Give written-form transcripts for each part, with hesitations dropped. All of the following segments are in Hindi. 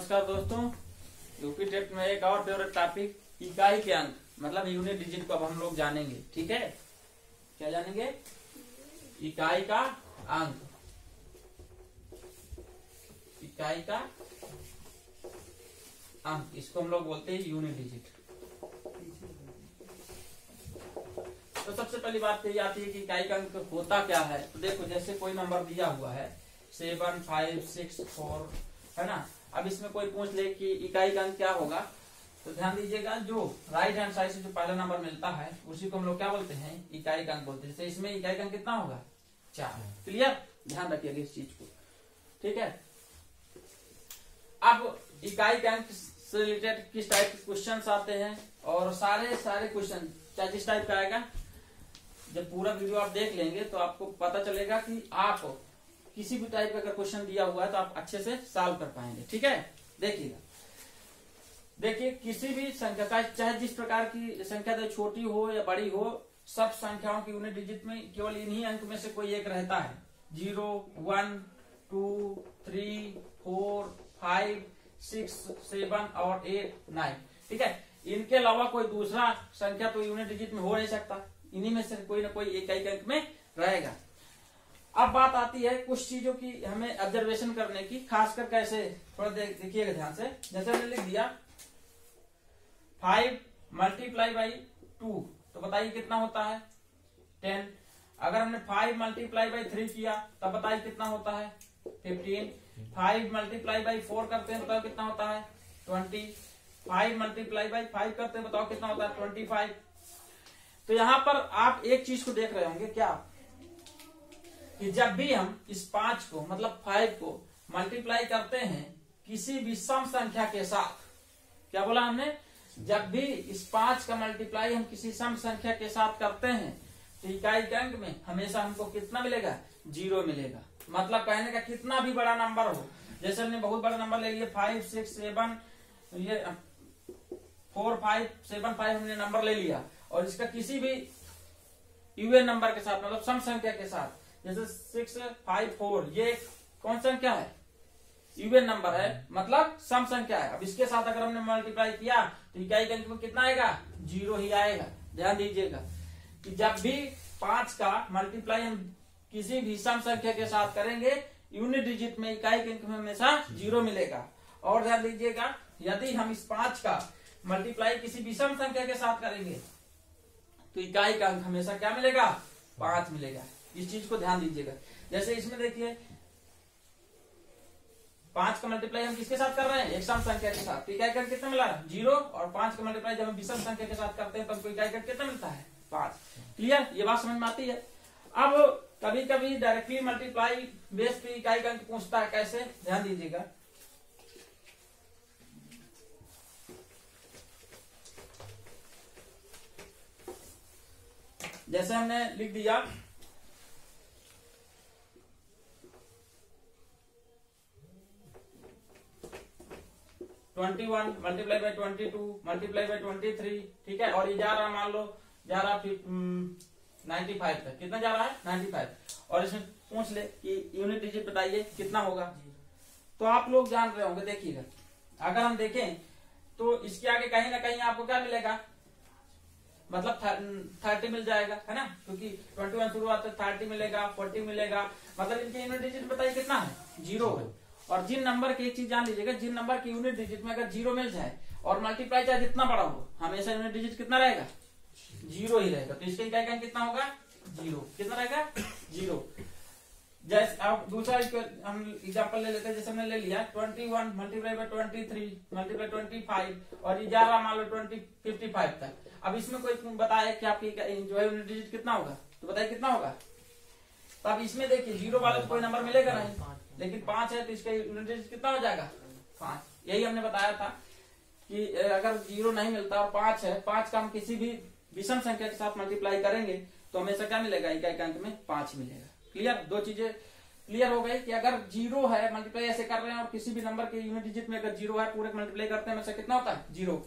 नमस्कार दोस्तों, यूपी टेट में एक और फेवरेट टॉपिक इकाई के अंक मतलब यूनिट डिजिट को अब हम लोग जानेंगे। ठीक है, क्या जानेंगे? इकाई का अंक, इकाई का अंक, इसको हम लोग बोलते हैं यूनिट डिजिट। तो सबसे पहली बात तो ये आती है कि इकाई का अंक होता क्या है। तो देखो, जैसे कोई नंबर दिया हुआ है 7, 5, 6, 4, है ना। अब इसमें कोई पूछ ले कि इकाई का अंक क्या होगा, तो ध्यान दीजिएगा, जो राइट हैंड साइड से जो पहला नंबर मिलता है उसी को हम लोग क्या बोलते हैं? इकाई का अंक बोलते हैं। जैसे इसमें इकाई का अंक कितना होगा? 4। क्लियर? ध्यान रखिएगा इस चीज को। ठीक है, अब इकाई के अंक से रिलेटेड किस टाइप के क्वेश्चन आते हैं, और सारे क्वेश्चन चाहे जिस टाइप का आएगा, जब पूरा वीडियो आप देख लेंगे तो आपको पता चलेगा कि आप किसी भी टाइप का अगर क्वेश्चन दिया हुआ है तो आप अच्छे से सॉल्व कर पाएंगे। ठीक है, देखिएगा, देखिए किसी भी संख्या का, चाहे जिस प्रकार की संख्या चाहे छोटी हो या बड़ी हो, सब संख्याओं की यूनिट डिजिट में केवल इन्हीं अंक में से कोई एक रहता है। 0, 1, 2, 3, 4, 5, 6, 7 और 8, 9। ठीक है, इनके अलावा कोई दूसरा संख्या तो यूनिट डिजिट में हो नहीं सकता, इन्हीं में से कोई ना कोई इकाई के अंक में रहेगा। अब बात आती है कुछ चीजों की हमें ऑब्जर्वेशन करने की, खासकर कैसे, थोड़ा देखिएगा ध्यान से। जैसे हमने लिख दिया 5 मल्टीप्लाई बाई 2, तो बताइए कितना होता है? 10। अगर हमने 5 मल्टीप्लाई बाई 3 किया तब बताइए कितना होता है? 15। 5 मल्टीप्लाई बाई 4 करते हैं, बताओ कितना होता है? 20। 5 मल्टीप्लाई बाई 5 करते हैं, बताओ कितना होता है? 25। तो यहां पर आप एक चीज को देख रहे होंगे क्या, कि जब भी हम इस 5 को मतलब 5 को मल्टीप्लाई करते हैं किसी भी सम संख्या के साथ, क्या बोला हमने? जब भी इस 5 का मल्टीप्लाई हम किसी सम संख्या के साथ करते हैं तो इकाई के अंक में हमेशा हमको कितना मिलेगा? 0 मिलेगा। मतलब कहने का कितना भी बड़ा नंबर हो, जैसे हमने बहुत बड़ा नंबर ले लिया 5, 6, 7, ये 4, 5, 7, 5 हमने नंबर ले लिया, और इसका किसी भी इवन नंबर के साथ मतलब सम संख्या के साथ, जैसे 6, 5, 4, ये कौन संख्या है? इवन नंबर है, मतलब सम संख्या है। अब इसके साथ अगर हमने मल्टीप्लाई किया तो इकाई के अंक में कितना आएगा? 0 ही आएगा। ध्यान दीजिएगा कि जब भी 5 का मल्टीप्लाई हम किसी भी सम संख्या के साथ करेंगे, यूनिट डिजिट में इकाई के अंक में हमेशा 0 मिलेगा। और ध्यान दीजिएगा, यदि हम इस 5 का मल्टीप्लाई किसी विषम संख्या के साथ करेंगे तो इकाई का अंक हमेशा क्या मिलेगा? 5 मिलेगा। इस चीज को ध्यान दीजिएगा। जैसे इसमें देखिए 5 का मल्टीप्लाई हम किसके साथ कर रहे हैं? एक सम संख्या के साथ, तो इकाई का अंक कितना मिला? 0। और 5 का मल्टीप्लाई जब हम विषम संख्या के साथ करते हैं तब तो इकाई का अंक कितना मिलता है? 5। क्लियर? ये बात समझ में आती है। अब कभी कभी डायरेक्टली मल्टीप्लाई बेस पे इकाई का अंक पूछता है, कैसे? ध्यान दीजिएगा, जैसे हमने लिख दिया 21 मल्टीप्लाई बाई 22 मल्टीप्लाई बाई 23। ठीक है, और ये जा रहा, मान लो जा रहा 95 तक। कितना जा रहा है? 95। और इसमें पूछ ले कि यूनिट डिजिट बताइए कितना होगा, तो आप लोग जान रहे होंगे। देखिएगा, अगर हम देखें तो इसके आगे कहीं ना कहीं आपको क्या मिलेगा? मतलब 30 मिल जाएगा, है ना, क्योंकि 21 शुरू आता है, 30 मिलेगा, 40 मिलेगा। मतलब इनके यूनिट डिजिट बताइए कितना है? 0 है। और जिन नंबर की, एक चीज जान लीजिएगा, जिन नंबर की यूनिट डिजिट में अगर 0 मिल जाए और मल्टीप्लाई चाहे जितना बड़ा हो, हमेशा यूनिट डिजिट कितना रहेगा? 0 ही रहेगा। तो इसका इकाई का अंक कितना होगा? 0। कितना रहेगा? 0। जैसे अब दूसरा हम एग्जांपल ले लेते हैं, जैसे हमने ले लिया 21 मल्टीप्लाई बाई 23 मल्टीप्लाई 25, और ये जा रहा मान लो 55 तक। अब इसमें कोई बताए कि आपकी जो है यूनिट डिजिट कितना होगा, तो बताइए कितना होगा? तो अब इसमें देखिए 0 वाला तो कोई नंबर मिलेगा नहीं, लेकिन 5 है तो इसका यूनिट डिजिट कितना हो जाएगा? 5। यही हमने बताया था कि अगर 0 नहीं मिलता और 5 है, 5 का हम किसी भी विषम संख्या के साथ मल्टीप्लाई करेंगे तो हमेशा क्या मिलेगा? इकाई के अंक में 5 मिलेगा। क्लियर? दो चीजें क्लियर हो गई कि अगर 0 है, मल्टीप्लाई ऐसे कर रहे हैं, और किसी भी नंबर के यूनिट डिजिट में अगर 0 है, पूरे मल्टीप्लाई करते हैं, हमेशा कितना होता है? 0।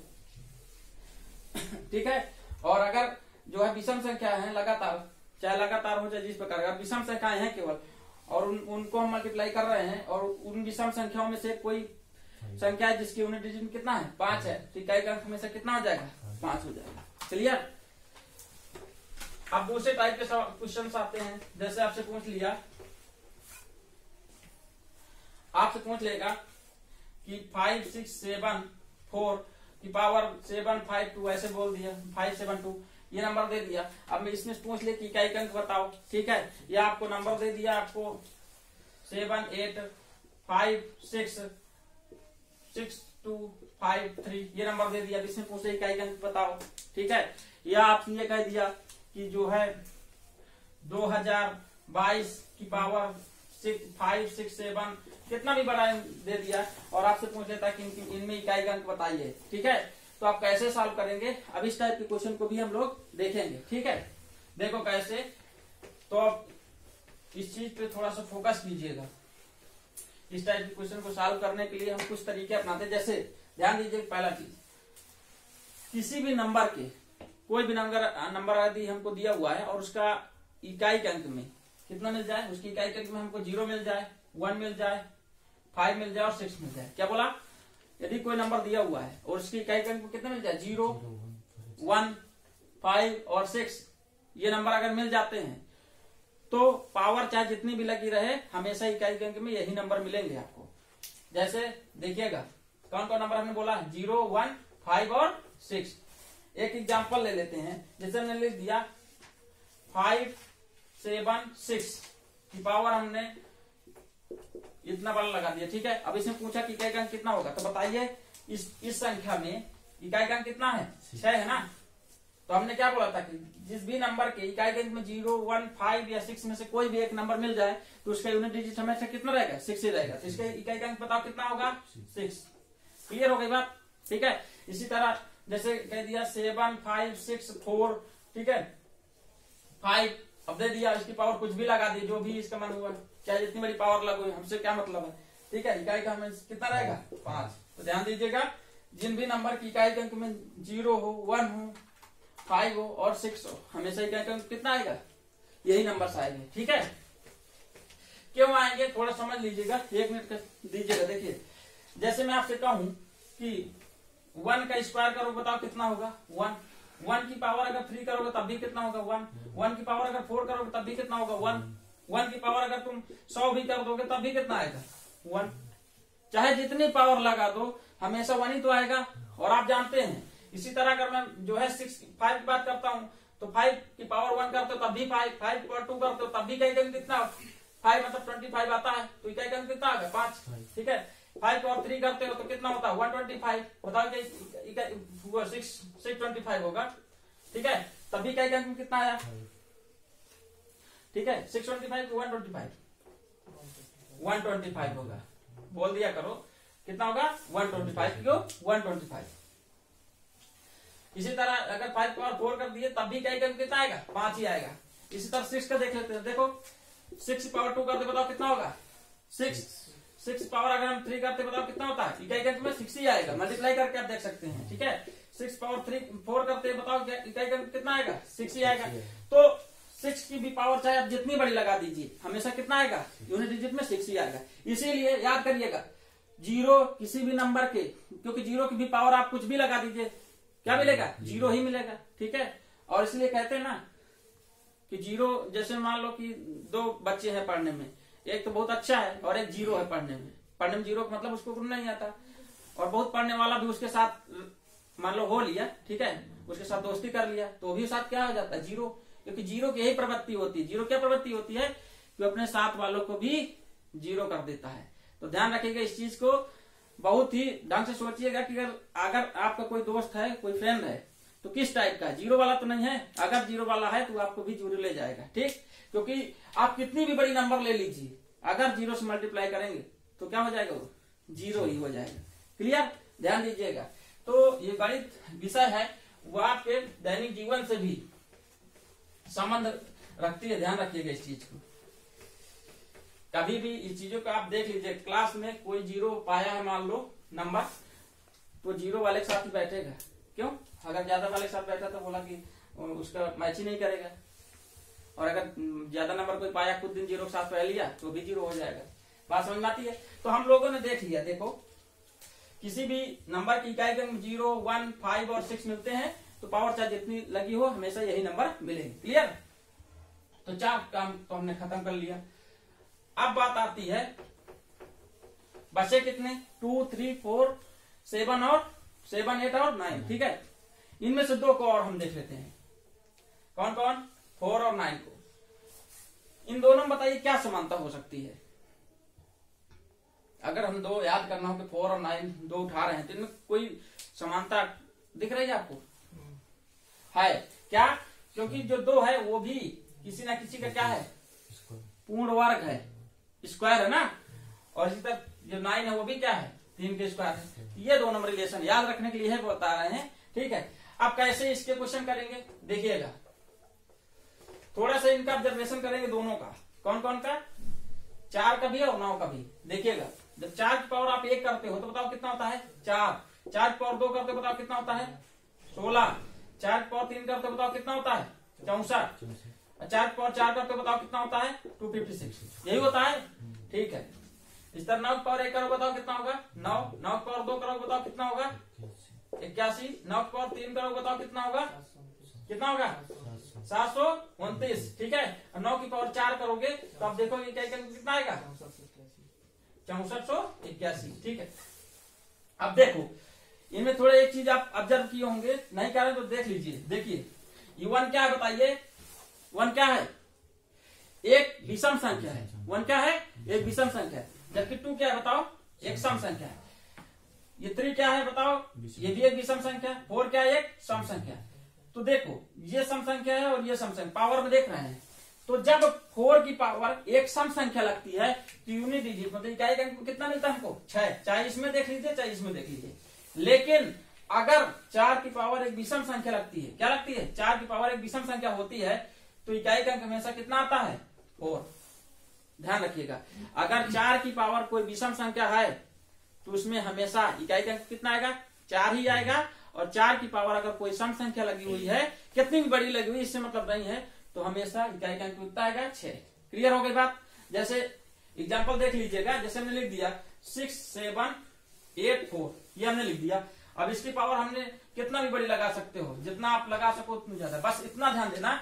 ठीक है, और अगर जो है विषम संख्या है लगातार, चाहे लगातार हो चाहे जिस प्रकार, अगर विषम संख्याएं हैं केवल और उनको हम मल्टीप्लाई कर रहे हैं और उन विषम संख्याओं में से कोई संख्या है जिसकी यूनिट डिजिट में कितना है 5 है, तो इकाई का अंक हमेशा कितना हो जाएगा 5 हो जाएगा। क्लियर। अब दूसरे टाइप के क्वेश्चन आते हैं, जैसे आपसे पूछ लिया, आपसे पूछ लेगा कि 5 6 7 4 की पावर 7 5 2 ऐसे बोल दिया 5 7 2 ये नंबर दे दिया। अब मैं इसमें पूछ ले कि इकाई का अंक बताओ, ठीक है। या आपको नंबर दे दिया, आपको 7 8 5 6 6 2 5 3 ये नंबर दे दिया। इसमें पूछ ले इकाई का अंक बताओ, ठीक है। या आपने कह दिया कि जो है 2022 की पावर 5 6 7 कितना भी बड़ा दे दिया और आपसे पूछ लेता कि इनमें इकाई का अंक बताइए, ठीक है। तो आप कैसे सॉल्व करेंगे, अब इस टाइप के क्वेश्चन को भी हम लोग देखेंगे, ठीक है। देखो कैसे, तो आप इस चीज पे थोड़ा सा फोकस कीजिएगा। इस टाइप के क्वेश्चन को सॉल्व करने के लिए हम कुछ तरीके अपनाते हैं। जैसे ध्यान दीजिए, पहला चीज, किसी भी नंबर के कोई भी नंबर यदि हमको दिया हुआ है और उसका इकाई के अंक में कितना मिल जाए, उसकी इकाई के अंक में हमको 0 मिल जाए, 1 मिल जाए, 5 मिल जाए और 6 मिल जाए। क्या बोला, यदि कोई नंबर दिया हुआ है और उसकी इकाई के अंक में कितना मिल जाए 0 1 5 और 6 ये नंबर अगर मिल जाते हैं तो पावर चाहे जितनी भी लगी रहे हमेशा इकाई के अंक में यही नंबर मिलेंगे आपको। जैसे देखिएगा कौन कौन नंबर हमने बोला है 0 1 5 और 6। एक एग्जांपल ले लेते हैं, जैसे हमने लिख दिया 5 7 6 की पावर हमने इतना बड़ा लगा दिया, ठीक है। अब इसमें पूछा कि इकाई का अंक कितना होगा, तो बताइए इस संख्या में इकाई का अंक कितना है 6 है ना। तो हमने क्या बोला था कि जिस भी नंबर के इकाई के अंक में 0 1 5 या 6 में से कोई भी एक नंबर मिल जाए तो उसका यूनिट डिजिट हमेशा कितना रहेगा 6 ही रहेगा। तो इसका इकाई का अंक बताओ कितना होगा 6। क्लियर हो गई बात, ठीक है। इसी तरह जैसे कह दिया 7 5 6 4, ठीक है 5, अब दे दिया इसकी पावर कुछ भी लगा दी, जो भी इसका मन हुआ, चाहे जितनी बड़ी पावर लगो, हमसे क्या मतलब है, ठीक है। इकाई का हमें कितना रहेगा 5। तो ध्यान दीजिएगा, जिन भी नंबर की इकाई के अंक में 0 हो 1 हो 5 हो और 6 हो, हमेशा इकाई का अंक कितना आएगा, यही नंबर आएंगे, ठीक है। क्यों आएंगे थोड़ा समझ लीजिएगा, 1 मिनट दीजिएगा। देखिए जैसे मैं आपसे कहूं कि 1 का स्क्वायर करो बताओ कितना होगा 1 की पावर अगर 3 करोगे तब भी कितना होगा 1 की पावर अगर 4 करोगे तब भी कितना होगा 1 की पावर अगर तुम 100 भी कर दोगे तब भी कितना आएगा 1। चाहे जितनी पावर लगा दो हमेशा 1 ही तो आएगा। और आप जानते हैं इसी तरह अगर मैं जो है 5 की बात करता हूं तो 5 की पावर 1 करते हो तब भी 5 की पावर 2 करते हो तब भी इकाई का अंक कितना 5 मतलब 25 आता है, तो इकाई का अंक कितना आ गया 5, ठीक है। 5 और 3 करते हो तो कितना होता है 125, बताओ क्या 625 होगा, ठीक है। तभी इकाई का अंक कितना आया, ठीक है 625 125 होगा, बोल दिया करो कितना होगा 125, क्यों 125। इसी तरह अगर 5 पावर 4 कर दिए तब भी इकाई का अंक कितना आएगा 5 ही आएगा। इसी तरह 6 का देख लेते हैं, देखो 6 पावर 2 करते बताओ कितना होगा 6 पावर अगर हम 3 करते बताओ कितना होता है, इकाई का अंक में 6 ही आएगा, मल्टीप्लाई करके आप देख सकते हैं, ठीक है। 6 पावर 4 करते बताओ इकाई का अंक कितना आएगा 6 ही आएगा। तो 6 की भी पावर चाहे आप जितनी बड़ी लगा दीजिए हमेशा कितना आएगा यूनिट डिजिट में 6 ही आएगा। इसीलिए याद करिएगा 0 किसी भी नंबर के, क्योंकि 0 की भी पावर आप कुछ भी लगा दीजिए क्या मिलेगा 0 ही मिलेगा, ठीक है। और इसलिए कहते हैं ना कि 0, जैसे मान लो कि 2 बच्चे हैं पढ़ने में, एक तो बहुत अच्छा है और एक 0 है पढ़ने में 0 का मतलब उसको नहीं आता, और बहुत पढ़ने वाला भी उसके साथ मान लो हो लिया, ठीक है, उसके साथ दोस्ती कर लिया तो भी साथ क्या हो जाता है 0, क्योंकि 0 की यही प्रवृत्ति होती है। 0 क्या प्रवृत्ति होती है कि अपने साथ वालों को भी 0 कर देता है। तो ध्यान रखिएगा इस चीज को, बहुत ही ढंग से सोचिएगा कि अगर आपका कोई दोस्त है कोई फ्रेंड है तो किस टाइप का 0 वाला तो नहीं है, अगर 0 वाला है तो आपको भी 0 ले जाएगा, ठीक। क्योंकि आप कितनी भी बड़ी नंबर ले लीजिए अगर 0 से मल्टीप्लाई करेंगे तो क्या हो जाएगा वो 0 ही हो जाएगा। क्लियर, ध्यान दीजिएगा। तो ये गणित विषय है वो आपके दैनिक जीवन से भी संबंध रखती है, ध्यान रखिएगा इस चीज को। कभी भी इस चीजों को आप देख लीजिए, क्लास में कोई 0 पाया है मान लो नंबर, तो 0 वाले के साथ ही बैठेगा, क्यों, अगर ज्यादा वाले के साथ बैठा तो बोला कि उसका मैच ही नहीं करेगा, और अगर ज्यादा नंबर कोई पाया कुछ दिन 0 के साथ पढ़ लिया तो भी 0 हो जाएगा। बात समझ में आती है। तो हम लोगों ने देख लिया, देखो किसी भी नंबर की इकाई अंक 0, 1, 5 और 6 मिलते हैं तो पावर चाहे जितनी लगी हो हमेशा यही नंबर मिलेंगे। क्लियर? तो 4 काम तो हमने खत्म कर लिया। अब बात आती है बचे कितने, 2, 3, 4, 7 और 7, 8 और 9। ठीक है, इनमें से 2 को और हम देख लेते हैं। कौन कौन? 4 और 9 को। इन दोनों में बताइए क्या समानता हो सकती है। अगर हम 2 याद करना हो कि 4 और 9 2 उठा रहे हैं तो इनमें कोई समानता दिख रही है आपको? है क्या? क्योंकि जो 2 है वो भी किसी ना किसी का क्या है, पूर्ण वर्ग है, स्क्वायर है ना। और इसी तरह जो 9 है वो भी क्या है, 3 के स्क्वायर है। ये दोनों रिलेशन याद रखने के लिए है बता रहे हैं। ठीक है, अब कैसे इसके क्वेश्चन करेंगे देखिएगा। थोड़ा सा इनका ऑब्जर्वेशन करेंगे दोनों का। कौन कौन का? 4 का भी और 9 का भी। देखिएगा, जब 4 की पावर आप 1 करते हो तो बताओ कितना होता है, 4। 4 की पावर 2 करते हो बताओ कितना होता है, 16। 4 की पावर 3 करते हो बताओ कितना होता है, 64। 4 की पावर 4 करते हो बताओ कितना होता है, 256। यही होता है। ठीक है, इस तरह 9 की पावर 1 करो बताओ कितना होगा, 9। 9 की पावर 2 करो बताओ कितना होगा, 81। 9 की पावर 3 करो बताओ कितना होगा, कितना होगा, 729। ठीक है, और 9 की पावर 4 करोगे तो आप देखोगे क्या कितना आएगा, 6481। ठीक है, अब देखो इनमें थोड़े एक चीज आप ऑब्जर्व किए होंगे, नहीं कर रहे तो देख लीजिए। देखिए ये 1 क्या है बताइए, 1 क्या है, एक विषम संख्या है। 1 क्या है, एक विषम संख्या है। जबकि 2 क्या है बताओ, एक सम संख्या है। ये 3 क्या है बताओ, ये भी एक विषम संख्या है। 4 क्या है, एक सम संख्या है। तो देखो ये सम संख्या है और ये सम संख्या, पावर में देख रहे हैं। तो जब 4 की पावर एक सम संख्या लगती है तो यूनिट डिजिट मतलब इकाई का अंक कितना मिलता है हमको, 6। चाहे इसमें देख लीजिए चाहे इसमें देख लीजिए। लेकिन अगर 4 की पावर एक विषम संख्या लगती है, क्या लगती है, 4 की पावर एक विषम संख्या होती है तो इकाई का अंक हमेशा कितना आता है, 4। ध्यान रखिएगा, अगर 4 की पावर कोई विषम संख्या है तो उसमें हमेशा इकाई का अंक कितना आएगा, 4 ही आएगा। और 4 की पावर अगर कोई सम संख्या लगी हुई है, कितनी भी बड़ी लगी हुई इससे मतलब नहीं है, तो हमेशा इकाई का अंक कितना आएगा, 6। क्लियर हो गई बात? जैसे एग्जांपल देख लीजिएगा, जैसे हमने लिख दिया 6, 7, 8, 4, ये हमने लिख दिया। अब इसकी पावर हमने कितना भी बड़ी लगा सकते हो, जितना आप लगा सको उतना ज्यादा। बस इतना ध्यान देना,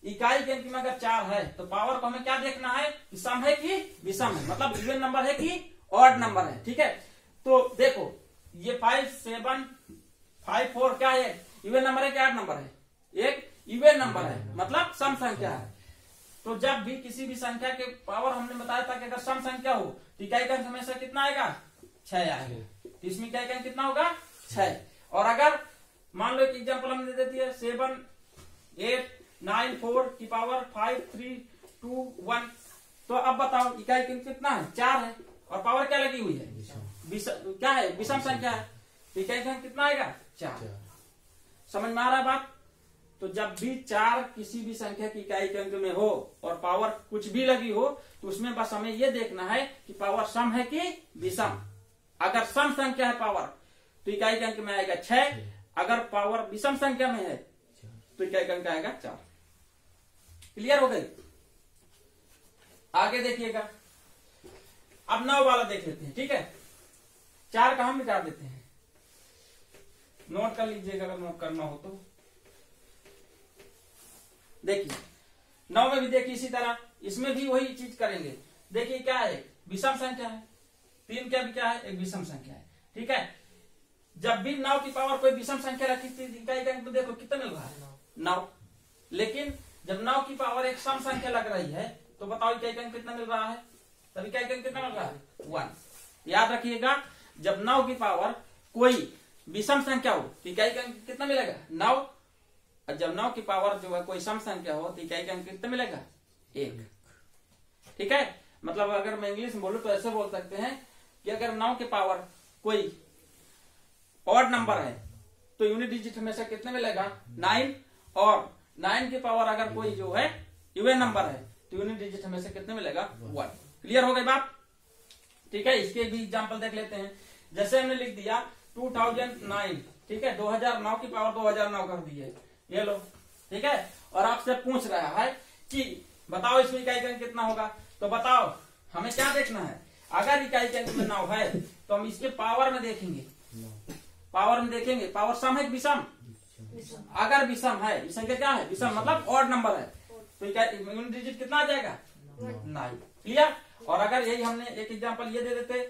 इकाई के अंक में अगर 4 है तो पावर को हमें क्या देखना है, कि सम है कि विषम है, मतलब इवन नंबर है कि ऑड नंबर है। ठीक है, तो देखो ये 5, 7, 5, 4 क्या है, इवन नंबर है कि ऑड नंबर है, एक इवन नंबर है, मतलब सम संख्या है। तो जब भी किसी भी संख्या के पावर हमने बताया था कि अगर सम संख्या हो तो इकाई का अंक हमेशा कितना आएगा, 6 आएगा। तो इसमें इकाई का अंक कितना होगा, 6। और अगर मान लो एक एग्जांपल हमने दे दिया 7, 8, 9, 4 की पावर 5, 3, 2, 1, तो अब बताओ इकाई का अंक कितना है, 4 है। और पावर क्या लगी हुई है, क्या है, विषम संख्या है। इकाई का अंक कितना आएगा, 4। समझ में आ रहा है बात? तो जब भी 4 किसी भी संख्या की इकाई के अंक में हो और पावर कुछ भी लगी हो तो उसमें बस हमें यह देखना है कि पावर सम है कि विषम। अगर सम संख्या है पावर तो इकाई के अंक में आएगा 6, अगर पावर विषम संख्या में है तो इकाई का अंक आएगा 4। क्लियर हो गई? आगे देखिएगा, अब 9 वाला देख लेते हैं। ठीक है, 4 का हम मिटा देते हैं, नोट कर लीजिएगा अगर नोट करना हो तो। देखिए 9 में भी देखिए इसी तरह, इसमें भी वही चीज करेंगे। देखिए क्या है, विषम संख्या है। 3 क्या भी क्या है, एक विषम संख्या है। ठीक है, जब भी 9 की पावर कोई विषम संख्या रखी थी इकाई का अंक तो देखो कितना मिल रहा है, 9। लेकिन जब 9 की पावर एक सम संख्या लग रही है तो बताओ इकाई का अंक कितना मिल रहा है, तब इकाई का अंक कितना मिल रहा है, 1। याद रखिएगा, जब 9 की पावर कोई विषम संख्या हो तो इकाई का अंक कितना मिलेगा, 9। और जब 9 की पावर जो है कोई सम संख्या हो तो इकाई का अंक कितना मिलेगा, 1। ठीक है, मतलब अगर मैं इंग्लिश में बोलूं तो ऐसे बोल सकते हैं कि अगर 9 की पावर कोई ऑड नंबर है तो यूनिट डिजिट हमेशा कितने मिलेगा, 9। और 9 की पावर अगर कोई जो है इवन नंबर है तो यूनिट डिजिट हमेशा कितने मिलेगा, 1। क्लियर हो गई बात? ठीक है, इसके भी एग्जांपल देख लेते हैं। जैसे हमने लिख दिया 2009, ठीक है, 2009 की पावर 2009 कर दी है, ये लो। ठीक है, और आपसे पूछ रहा है कि बताओ इसमें इकाई का अंक कितना होगा, तो बताओ हमें क्या देखना है, अगर इकाई के अंक में 9 है तो हम इसके पावर में देखेंगे पावर में देखेंगे, पावर सम है कि विषम? अगर विषम है, ये संख्या क्या है? विषम मतलब ऑड नंबर है, तो क्या यूनिट डिजिट कितना आ जाएगा? 9। क्लियर? और अगर यही हमने एक एग्जांपल ये दे देते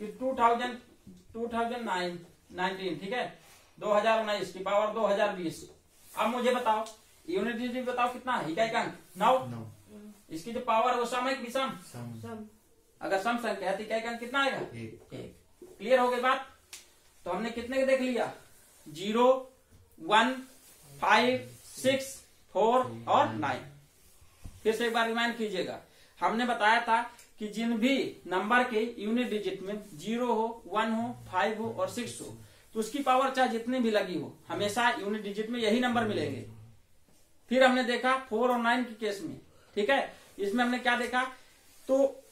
कि 2019, ठीक है, 2019 की पावर 2020। अब मुझे बताओ यूनिट डिजिट बताओ कितना है? इकाई का अंक 9। इसकी जो पावर है वो सम है कि विषम? अगर सम संख्या है तो इकाई का अंक कितना आएगा? 1। क्लियर हो गई बात? तो हमने कितने के देख लिया? 0, 1, 5, 6, 4 और 9। फिर से एक बार रिमाइंड कीजिएगा, हमने बताया था कि जिन भी नंबर के यूनिट डिजिट में 0 हो, 1 हो, 5 हो और 6 हो, तो उसकी पावर चाहे जितनी भी लगी हो, हमेशा यूनिट डिजिट में यही नंबर मिलेंगे। फिर हमने देखा 4 और 9 के केस में, ठीक है, इसमें हमने क्या देखा? तो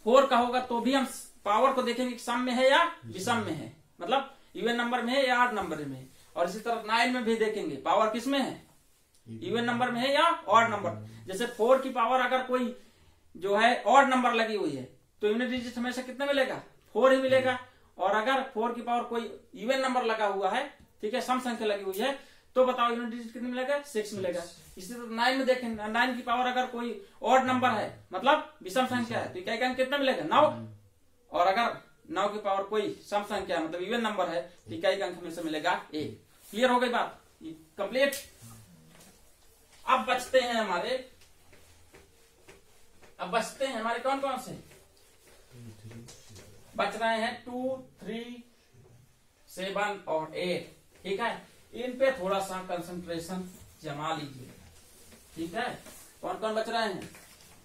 4 का होगा तो भी हम पावर को देखेंगे कि सम में है या विषम में है, मतलब इवन नंबर में है या ऑड नंबर में है। और इसी तरह 9 में भी देखेंगे पावर किस में है, इवन नंबर में है या ऑड नंबर। जैसे 4 की पावर अगर कोई जो है ऑड नंबर लगी हुई है तो यूनिट डिजिट हमेशा कितना मिलेगा? 4 ही मिलेगा। और अगर 4 की पावर कोई इवन नंबर लगा हुआ है, ठीक है, सम संख्या लगी हुई है, तो बताओ यूनिट डिजिट कितने मिलेगा? 6 मिलेगा। इसी तरह 9 में देखेंगे, 9 की पावर अगर कोई ऑड नंबर है मतलब विषम संख्या है, तो इकाई का अंक कितना मिलेगा? 9। और अगर 9 की पावर कोई सम संख्या मतलब इवन नंबर है तो इकाई का अंक हमेशा मिलेगा 1। क्लियर हो गई बात? कंप्लीट। अब बचते हैं हमारे कौन कौन से? बच रहे हैं 2, 3, 7 और 8। ठीक है, इन पे थोड़ा सा कंसंट्रेशन जमा लीजिए। ठीक है, कौन कौन बच रहे हैं?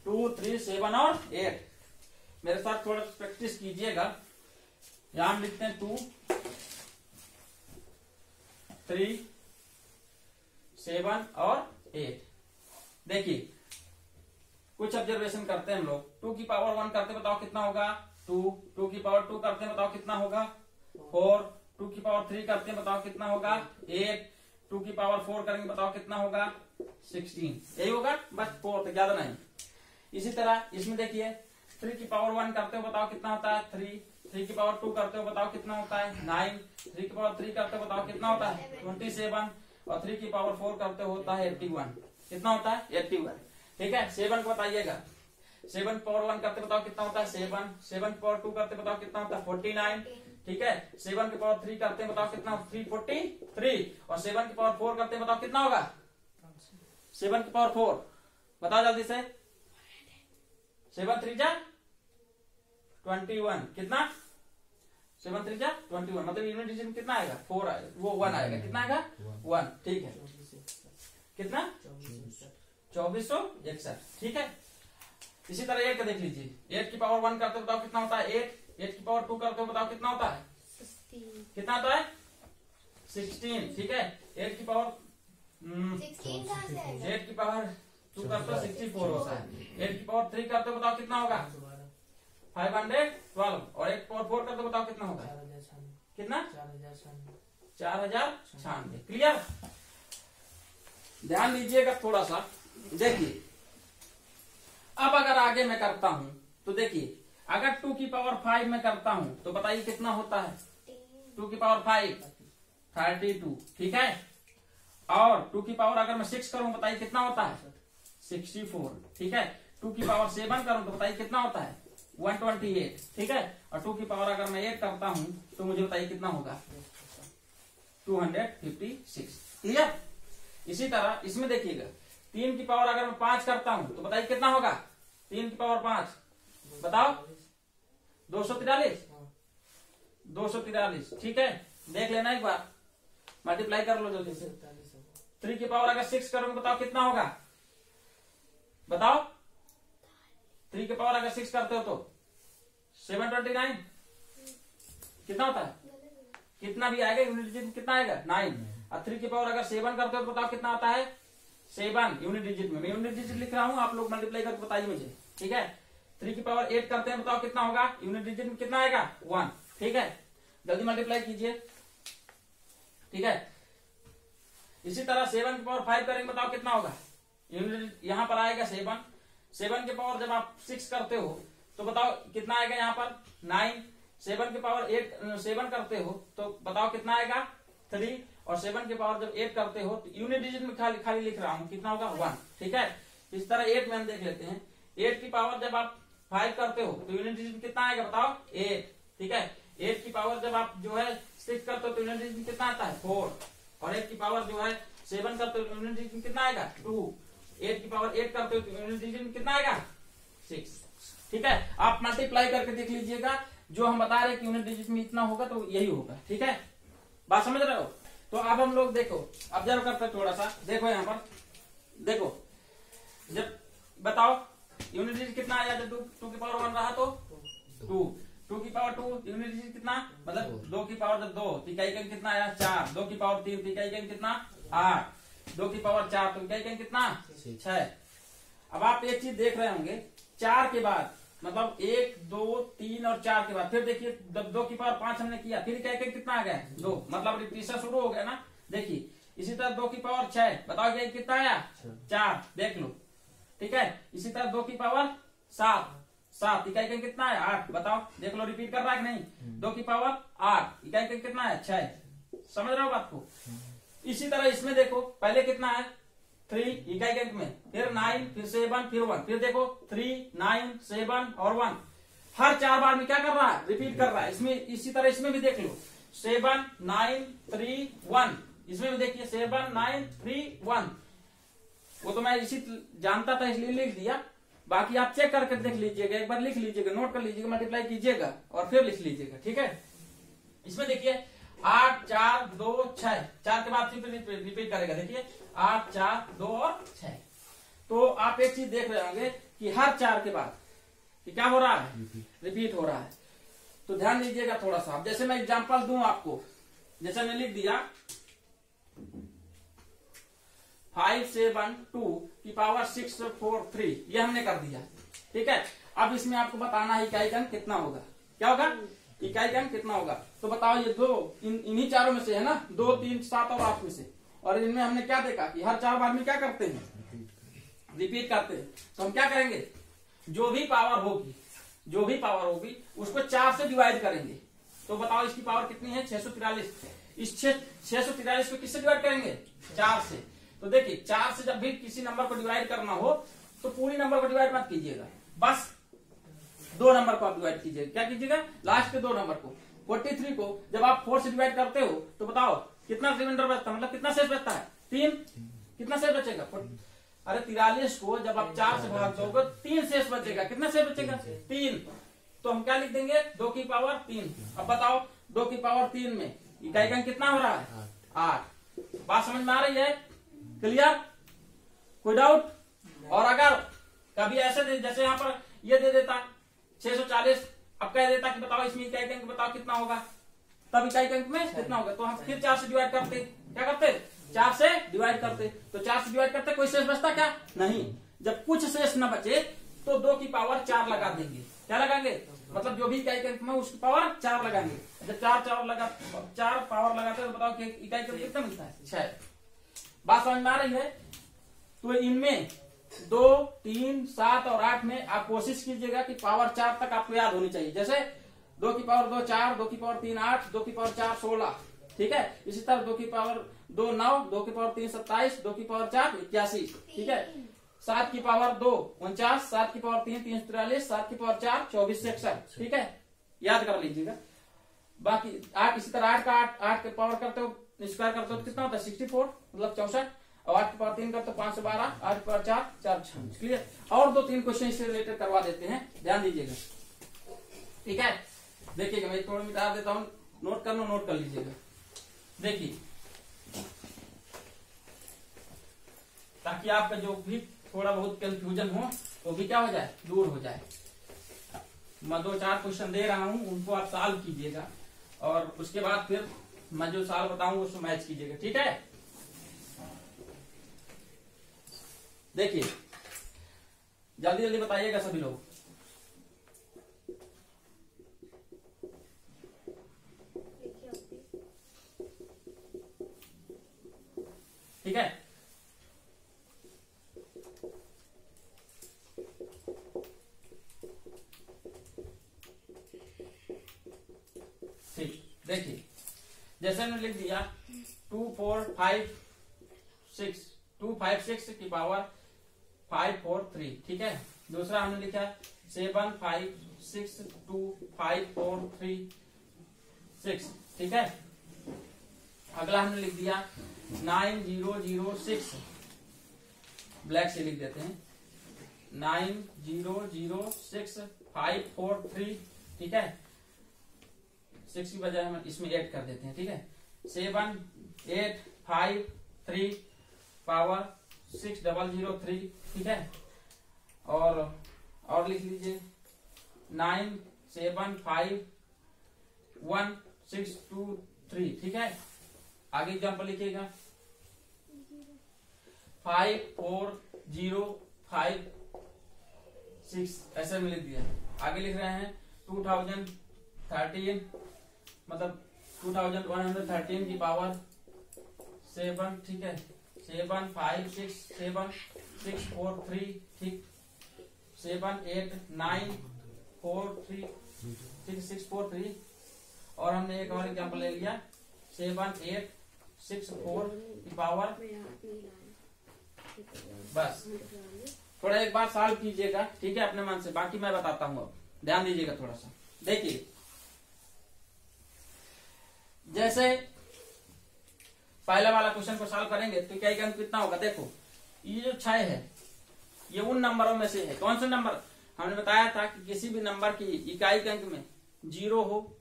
2, 3, 7 और 8। मेरे साथ थोड़ा प्रैक्टिस कीजिएगा। यहां हम लिखते हैं 2, 3, 7 और 8। देखिए कुछ ऑब्जर्वेशन करते हैं हम लोग। 2 की पावर 1 करते बताओ कितना होगा? 2 की पावर 2 करते हैं बताओ कितना होगा? 4। 2 की पावर 3 करते हैं बताओ कितना होगा? 8। 2 की पावर 4 करेंगे बताओ कितना होगा? 16। यही होगा, बस 4 ज्यादा नहीं। इसी तरह इसमें देखिए 3 की पावर 1 करते हो बताओ कितना होता है? 3। 3 की पावर 2 करते हो बताओ कितना होता है? 9। 3 की पावर 3 करते हो बताओ कितना होता है? 27। और 3 की पावर 4 करते होता है 81। कितना होता है? 81। ठीक है, 7 को बताइएगा। 7 पावर 1 करते बताओ कितना होता है? 7। 7 पावर 2 करते बताओ कितना होता है? 49। ठीक है, 7 की पावर 3 करते बताओ कितना? 343। और 7 की पावर 4 करते बताओ कितना होगा? 7 की पावर 4 बताओ जल्दी से। 7 3 जा 21। कितना? 7 3 जा 21, मतलब यूनिट डिजिट कितना आएगा? 4 आएगा, वो 1 आएगा। कितना आएगा? 1। ठीक है, कितना? 2461। ठीक है, इसी तरह 8 का देख लीजिए। 8 की पावर 1 करते बताओ कितना होता है? 8। 8 की पावर 2 करते हो बताओ कितना होता है? 16। कितना होता है? 16। ठीक है, 8 की पावर 8 की पावर 2 करते हो 64 होता है। 8 की पावर 3 करते हो बताओ कितना होगा? 512। और 8 पावर 4 करते बताओ कितना होगा? कितना? 4096। क्लियर? ध्यान दीजिएगा थोड़ा सा। देखिए अब अगर आगे मैं करता हूं तो देखिए, अगर 2 की पावर 5 में करता हूं तो बताइए कितना होता है? 2 की पावर 5 32। ठीक है, और 2 की पावर अगर मैं 6 करूं बताइए कितना होता है? 64। ठीक है, 2 की पावर 7 करूं तो बताइए कितना होता है? 128। ठीक है, और 2 की पावर अगर मैं 8 करता हूं तो मुझे बताइए कितना होगा? 256। क्लियर? इसी तरह इसमें देखिएगा 3 की पावर अगर मैं 5 करता हूं तो बताइए कितना होगा? 3 की पावर 5 बताओ। 243। 243। ठीक है, देख लेना एक बार, मल्टीप्लाई कर लो जल्दी से। 3 की पावर अगर 6 करोगे बताओ कितना होगा? बताओ। 3 की पावर अगर 6 करते हो तो 729। कितना होता है? कितना भी आएगा यूनिट डिजिट कितना आएगा? 9। और 3 की पावर अगर 7 करते हो तो बताओ कितना आता है? 7 यूनिट डिजिट में। मैं यूनिट डिजिट लिख रहा हूं, आप लोग मल्टीप्लाई करके बताइए मुझे। ठीक है, 3 की पावर 8 करते हैं बताओ कितना होगा? यूनिट डिजिट में कितना आएगा? 1। ठीक है, जल्दी मल्टीप्लाई कीजिए। ठीक है, इसी तरह 7 की पावर 5 करेंगे बताओ कितना होगा? यूनिट यहां पर आएगा 7। 7 की पावर जब आप 6 करते हो तो बताओ कितना आएगा यहाँ पर? 9। 7 की पावर 8 7 करते हो तो बताओ कितना आएगा 3, और 7 की पावर जब 8 करते हो तो यूनिट डिजिट में खाली खाली लिख रहा हूं, कितना होगा 1। ठीक है, इस तरह 8 में हम देख लेते हैं। 8 की पावर जब आप 5 करते हो तो यूनिट डिजिट में कितना आएगा बताओ 8। ठीक है, 8 की पावर जब आप जो है 6 करते हो तो यूनिट डिजिट में कितना आता है 4, और 8 की पावर जो है 7 करते हो तो यूनिट डिजिट में कितना आएगा 2। 8 की पावर 8 करते हो तो यूनिट डिजिट में कितना आएगा 6। ठीक है, आप मल्टीप्लाई करके देख लीजिएगा, जो हम बता रहे हैं कि यूनिट डिजिट में इतना होगा तो यही होगा। ठीक है, बात समझ रहे हो। तो अब हम लोग देखो ऑब्जर्व करते हैं थोड़ा सा, देखो यहाँ पर देखो, जब बताओ यूनिट डिजिट कितना आया जब 2 की पावर 1 रहा तो 2 की पावर 2 यूनिट डिजिट कितना, मतलब 2 की पावर जब 2 तो इकाई अंक कितना आया 4, 2 की पावर 3 तो इकाई अंक कितना 8, 2 की पावर 4 तो इकाई अंक कितना 6। अब आप एक चीज देख रहे होंगे, 4 के बाद मतलब 1 2 3 और 4 के बाद फिर देखिए 2 की पावर 5 हमने किया, फिर क्या कितना आ गया 2, मतलब रिपीटेशन शुरू हो गया ना। देखिए इसी तरह 2 की पावर 6, बताओ क्या कितना आया 4, देख लो। ठीक है, इसी तरह 2 की पावर 7 इकाई का कितना है 8, बताओ देख लो रिपीट कर रहा है कि नहीं। 2 की पावर 8 इकाई का कितना है 6, समझ रहे हो बात को। इसी तरह इसमें देखो पहले कितना है 3 इकाई के अंक में, फिर 9 फिर 7 फिर 1, फिर देखो 3 9 7 और 1, हर 4 बार में क्या कर रहा है रिपीट कर रहा है। इसमें इसी तरह इसमें भी देख लो 7 9 3 1, इसमें भी देखिए 7 9 3 1। वो तो मैं इसी जानता था इसलिए लिख दिया, बाकी आप चेक करके देख लीजिएगा, एक बार लिख लीजिएगा, नोट कर लीजिएगा, मल्टीप्लाई कीजिएगा और फिर लिख लीजिएगा। ठीक है, इसमें देखिए 8 4 2 6, 4 के बाद फिर रिपीट करेगा, देखिए 8 4 2 और 6। तो आप एक चीज देख रहे होंगे कि हर 4 के बाद कि क्या हो रहा है रिपीट हो रहा है। तो ध्यान दीजिएगा थोड़ा सा। जैसे मैं एग्जांपल दूं आपको, जैसे मैं लिख दिया 5 7 2 की पावर 6 4 3, ये हमने कर दिया। ठीक है, अब इसमें आपको बताना है इकाई अंक कितना होगा, क्या होगा इकाई अंक कितना होगा। तो बताओ ये दो इन्हीं चारों में से है ना, 2 3 7 और 8 में से, और इनमें हमने क्या देखा कि हर 4 बार में क्या करते हैं रिपीट करते हैं। तो हम क्या करेंगे, जो भी पावर होगी उसको 4 से डिवाइड करेंगे। तो बताओ इसकी पावर कितनी है 643, इस 643 को किससे डिवाइड करेंगे 4 से। तो देखिए 4 से जब भी किसी नंबर को डिवाइड करना हो तो पूरी नंबर को डिवाइड मत कीजिएगा, बस 2 नंबर को आप डिवाइड कीजिएगा। क्या कीजिएगा लास्ट के 2 नंबर को। 43 को जब आप 4 से डिवाइड करते हो तो बताओ कितना रिमाइंडर बचता है, मतलब कितना शेष बचता है 3, कितना शेष बचेगा। अरे 43 को जब आप 4 से भाग दोगे 3 शेष बचेगा, कितना शेष बचेगा 3। तो हम क्या लिख देंगे 2 की पावर 3। अब बताओ 2 की पावर 3 में इकाई अंक कितना हो रहा है 8। बात समझ में आ रही है, क्लियर, कोई डाउट। और अगर कभी ऐसे जैसे यहाँ पर ये दे देता 640, अब कह देता कि बताओ इसमें इकाई अंक बताओ कितना होगा, तब इकाई अंक में कितना होगा। तो हम फिर 4 से डिवाइड करते, क्या करते 4 से डिवाइड करते। तो 4 से डिवाइड करते कोई शेष बचता क्या नहीं। जब कुछ शेष न बचे तो 2 की पावर 4 लगा देंगे। क्या लगाएंगे, मतलब जो भी इकाई अंक में उसकी पावर 4 लगाएंगे। जब 4 पावर लगाते हैं तो बताओ कि इकाई अंक कितना मिलता है 6। बात समझ में आ रही है। तो इनमें 2 3 7 और 8 में आप कोशिश कीजिएगा कि पावर 4 तक आपको याद होनी चाहिए। जैसे 2 की पावर 2 4, 2 की पावर 3 8, 2 की पावर 4 16। ठीक है, इसी तरह 2 की पावर 2 9, 2 की पावर 3 27, 2 की पावर 4 81। ठीक है, 7 की पावर 2 49, 7 की पावर 3 343, 7 की पावर 4 24 61। ठीक है, याद कर लीजिएगा। बाकी 8 इसी तरह 8 का 8 के पावर करते हो स्क्वायर करते हो तो कितना होता है 64, मतलब 64। और 8 की पावर 3 करते हो 512, 8 की पावर 4 4 क्लियर। और 2-3 क्वेश्चन इससे रिलेटेड करवा देते हैं, ध्यान दीजिएगा। ठीक है, देखिएगा मैं थोड़ा मिटा देता हूँ, नोट करना नोट कर लीजिएगा। देखिए ताकि आपका जो भी थोड़ा बहुत कंफ्यूजन हो वो भी क्या हो जाए दूर हो जाए। मैं 2-4 क्वेश्चन दे रहा हूं उनको आप सॉल्व कीजिएगा और उसके बाद फिर मैं जो सवाल बताऊंगा उसको मैच कीजिएगा। ठीक है, देखिए जल्दी जल्दी बताइएगा सभी लोग। ठीक है, जैसे हमने लिख दिया 256 की पावर 543, ठीक है। दूसरा हमने लिखा 7562543 ठीक है। अगला हमने लिख दिया 9006, ब्लैक से लिख देते हैं 9006543, ठीक है। 6 की बजाय हम इसमें 8 कर देते हैं, ठीक है। 7853 पावर 6003, ठीक है। और लिख लीजिए 9751 623, ठीक है। आगे एग्जाम्पल लिखिएगा 54056, ऐसे में लिख दिया। आगे लिख रहे हैं 2013 मतलब 2113 की पावर 7, ठीक है। 7567643, ठीक। 789436643, और हमने एक और एग्जाम्पल ले लिया 7864 की पावर। बस थोड़ा एक बार सॉल्व कीजिएगा, ठीक है, अपने मन से, बाकी मैं बताता हूँ। अब ध्यान दीजिएगा थोड़ा सा। देखिए जैसे पहला वाला क्वेश्चन को सॉल्व करेंगे तो क्या अंक कितना होगा। देखो ये जो 6 है ये उन नंबरों में से है। कौन से नंबर? हमने बताया था कि किसी भी नंबर की इकाई के अंक में 0 हो,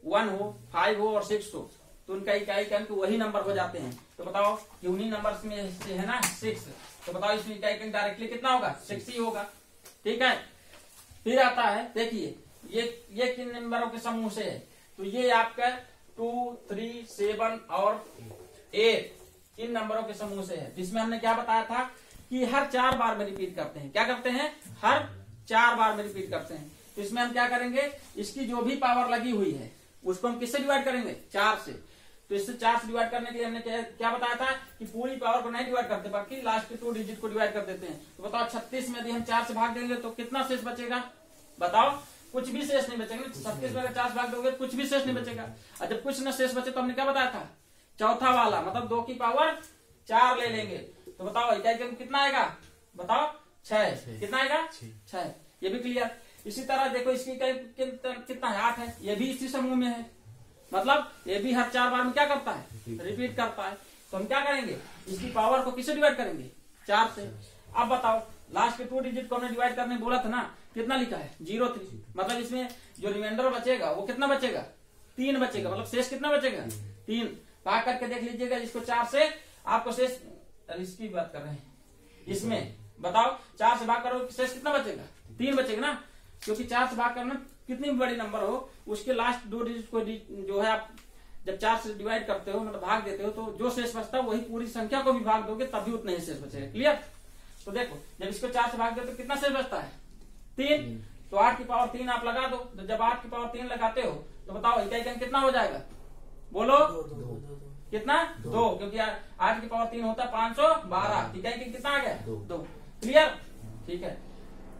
1 हो, 5 हो और 6 हो तो उनका इकाई के अंक वही नंबर हो जाते हैं। तो बताओ कि उन्हीं नंबर में से है ना 6, तो बताओ इसमें इकाई का अंक डायरेक्टली कितना होगा? 6 ही होगा, ठीक है। फिर आता है, देखिए ये किन नंबरों के समूह से है, तो ये आपका 2, 3, 7 और 8 इन नंबरों के समूह से है। जिसमें हमने क्या बताया था कि हर 4 बार में रिपीट करते हैं। क्या करते हैं? हर 4 बार में रिपीट करते हैं। तो इसमें हम क्या करेंगे, इसकी जो भी पावर लगी हुई है उसको हम किससे डिवाइड करेंगे? 4 से। तो इससे 4 से डिवाइड करने के लिए हमने क्या बताया था कि पूरी पावर को नहीं डिवाइड करते, बाकी लास्ट के 2 डिजिट को डिवाइड कर देते हैं। तो बताओ 36 में यदि हम 4 से भाग देंगे तो कितना शेष बचेगा? बताओ, कुछ भी शेष नहीं बचेगा। 36 में अगर 4 से भाग दोगे कुछ भी शेष नहीं बचेगा। और जब कुछ न शेष बचे तो हमने क्या बताया था? चौथा वाला, मतलब 2 की पावर 4 ले लेंगे। तो बताओ इकाई का कितना आएगा? बताओ 6। कितना आएगा? 6। ये भी क्लियर। इसी तरह देखो इसकी इकाई कितना है? 8 है। ये भी इसी समूह में है, मतलब ये भी हर 4 बार में क्या करता है? रिपीट करता है। तो हम क्या करेंगे, इसकी पावर को किससे डिवाइड करेंगे? 4 से। अब बताओ लास्ट के 2 डिजिट को हमने डिवाइड करने बोला था ना, कितना लिखा है? 0-3, मतलब इसमें जो रिमाइंडर बचेगा वो कितना बचेगा? 3 बचेगा, मतलब शेष कितना बचेगा? 3। भाग करके देख लीजिएगा इसको 4 से, आपको शेष, इसकी बात कर रहे हैं, इसमें बताओ 4 से भाग करो शेष कितना बचेगा? 3 बचेगा ना, क्योंकि 4 से भाग करना कितनी भी बड़ी नंबर हो उसके लास्ट 2 डिजिट को जो है आप जब 4 से डिवाइड करते हो, मतलब भाग देते हो, तो जो शेष बचता है वही पूरी संख्या को भी भाग दोगे तब भी उतना ही शेष बचेगा। क्लियर? तो देखो जब इसको 4 से भाग दो तो कितना शेष बचता है? 3। तो 8 की पावर 3 आप लगा दो। तो जब 8 की पावर 3 लगाते हो तो बताओ इकाई का अंक कितना हो जाएगा? बोलो कितना? 2, क्योंकि 8 की पावर 3 होता है 512। इकाई का कितना आ गया? 2। क्लियर? ठीक है।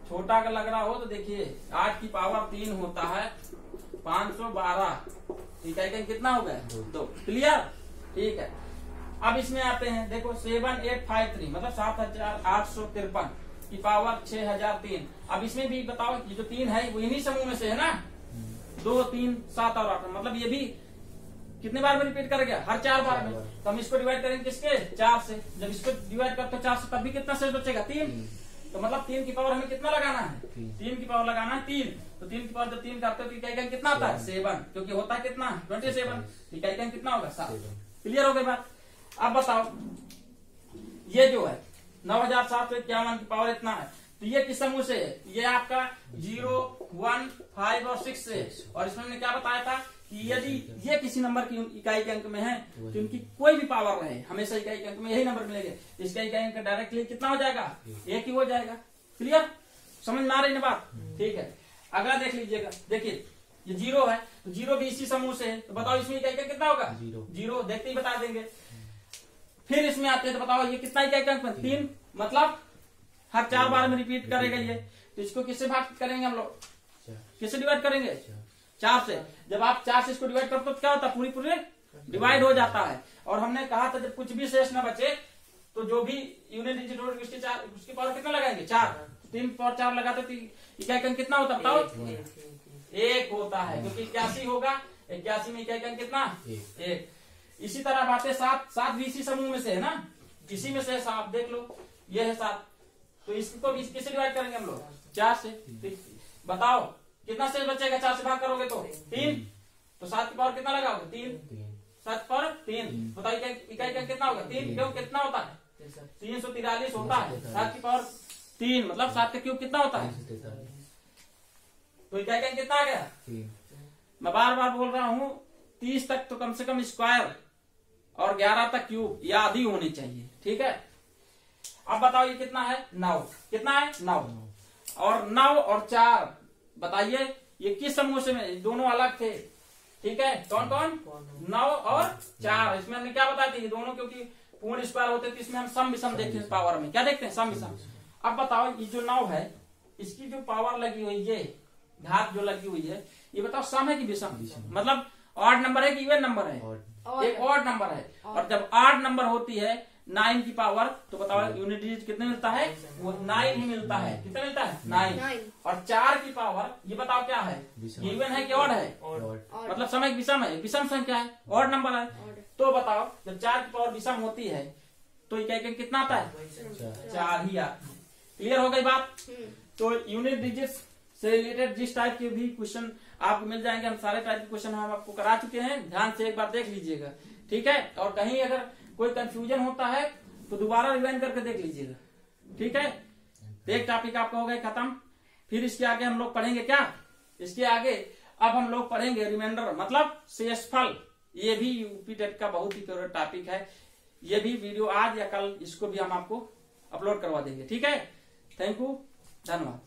छोटा अगर लग रहा हो तो देखिए 8 की पावर 3 होता है 512, इकाई का कितना हो गया? 2। क्लियर? ठीक है। अब इसमें आते हैं, देखो 7853 मतलब 7853 की पावर 6003। अब इसमें भी बताओ ये जो 3 है वो इन्हीं समूह में से है ना, 2, 3, 7 और 8, मतलब ये भी कितने बार में रिपीट कर गया? हर 4 बार में। तो हम इसको डिवाइड करेंगे किसके? 4 से। जब इसको डिवाइड करते हो 4 से तब भी कितना शेष बचेगा? 3। तो मतलब 3 की पावर हमें कितना लगाना है? 3 की पावर लगाना है 3। तो 3 की पावर जब 3 करते हो तो इकाई का कितना आता है? 7, क्योंकि होता है कितना? 27। इकाई का कितना होगा? 7। क्लियर हो गई बात? अब बताओ ये जो है 9751 की पावर इतना है, तो ये किस समूह से है? ये आपका 0, 1, 5 और 6 से। और इसमें हमने क्या बताया था कि यदि ये किसी नंबर की इकाई के अंक में है तो इनकी कोई भी पावर रहे हमेशा इकाई के अंक में यही नंबर मिलेंगे। इसका इकाई अंक डायरेक्टली कितना हो जाएगा? 1 ही हो जाएगा। क्लियर? समझ में आ रही है बात? ठीक है। अगला देख लीजिएगा, देखिए ये 0 है तो 0 भी इसी समूह से है। तो बताओ इसमें इकाई का कितना होगा? 0। देखते ही बता देंगे। फिर इसमें आते हैं तो बताओ ये कितना इकाई का अंक? 3, मतलब हर 4 बार में रिपीट करेगा ये। तो इसको किससे भाग करेंगे हम लोग? किससे डिवाइड करेंगे? 4 से। जब आप 4 से इसको डिवाइड करते हो तो क्या होता है? पूरी डिवाइड हो जाता है। और हमने कहा था जब कुछ भी शेष न बचे तो जो भी यूनिट डिजिट हो उसकी पावर कितना लगाएंगे 4। 3 पावर 4 लगाते तो इकाई अंक कितना होता बताओ 1 होता है, क्योंकि 81 होगा 81 में इकाई अंक कितना 1। इसी तरह बातें 7 भी इसी समूह में से है ना, इसी में से 7 देख लो ये है 7, तो इसको भी किससे डिवाइड करेंगे हम लोग 4 से। बताओ कितना शेष बचेगा 4 से भाग करोगे तो 3, तो 7 की पावर कितना लगाओगे 3, 7 पर 3। बताओ इकाई का कितना होगा 3 क्यों कितना होता है 343 होता है। 7 की पावर 3 मतलब 7 का क्यूब कितना होता है, तो इकाई का कितना आ गया 3। मैं बार बार बोल रहा हूँ 30 तक तो कम से कम स्क्वायर और 11 तक क्यूब या आधी होनी चाहिए, ठीक है। अब बताओ ये कितना है 9, कितना है 9, और 9 और 4 बताइए ये किस समूह से में दोनों अलग थे, ठीक है। कौन कौन 9 और 4, इसमें हमने क्या बताया था ये दोनों क्योंकि पूर्ण स्क्वायर होते थे, इसमें हम सम विषम देखते हैं, पावर में क्या देखते हैं सम विषम। अब बताओ ये जो 9 है इसकी जो पावर लगी हुई है घात जो लगी हुई है ये बताओ सम है कि विषम, मतलब ऑड नंबर है कि इवन नंबर है, एक ऑड नंबर है। और जब ऑड नंबर होती है 9 की पावर तो बताओ यूनिट डिजिट कितने मिलता है वो 9 ही मिलता है, कितना मिलता है 9। और 4 की पावर ये बताओ क्या है इवन है कि ऑड है, मतलब समय विषम है, विषम संख्या है ऑड नंबर है। तो बताओ जब 4 की पावर विषम होती है तो इकाई कितना आता है 4 ही आता है। क्लियर हो गई बात। तो यूनिट डिजिट से रिलेटेड जिस टाइप के भी क्वेश्चन आपको मिल जाएंगे, हम सारे टाइप के क्वेश्चन हम आपको करा चुके हैं, ध्यान से एक बार देख लीजिएगा, ठीक है। और कहीं अगर कोई कंफ्यूजन होता है तो दोबारा रिवाइंड करके देख लीजिएगा, ठीक है। एक टॉपिक आपका हो गया खत्म। फिर इसके आगे हम लोग पढ़ेंगे क्या, इसके आगे अब हम लोग पढ़ेंगे रिमाइंडर मतलब शेषफल। ये भी यूपी टेट का बहुत ही फेवरेट टॉपिक है, ये भी वीडियो आज या कल इसको भी हम आपको अपलोड करवा देंगे, ठीक है। थैंक यू, धन्यवाद।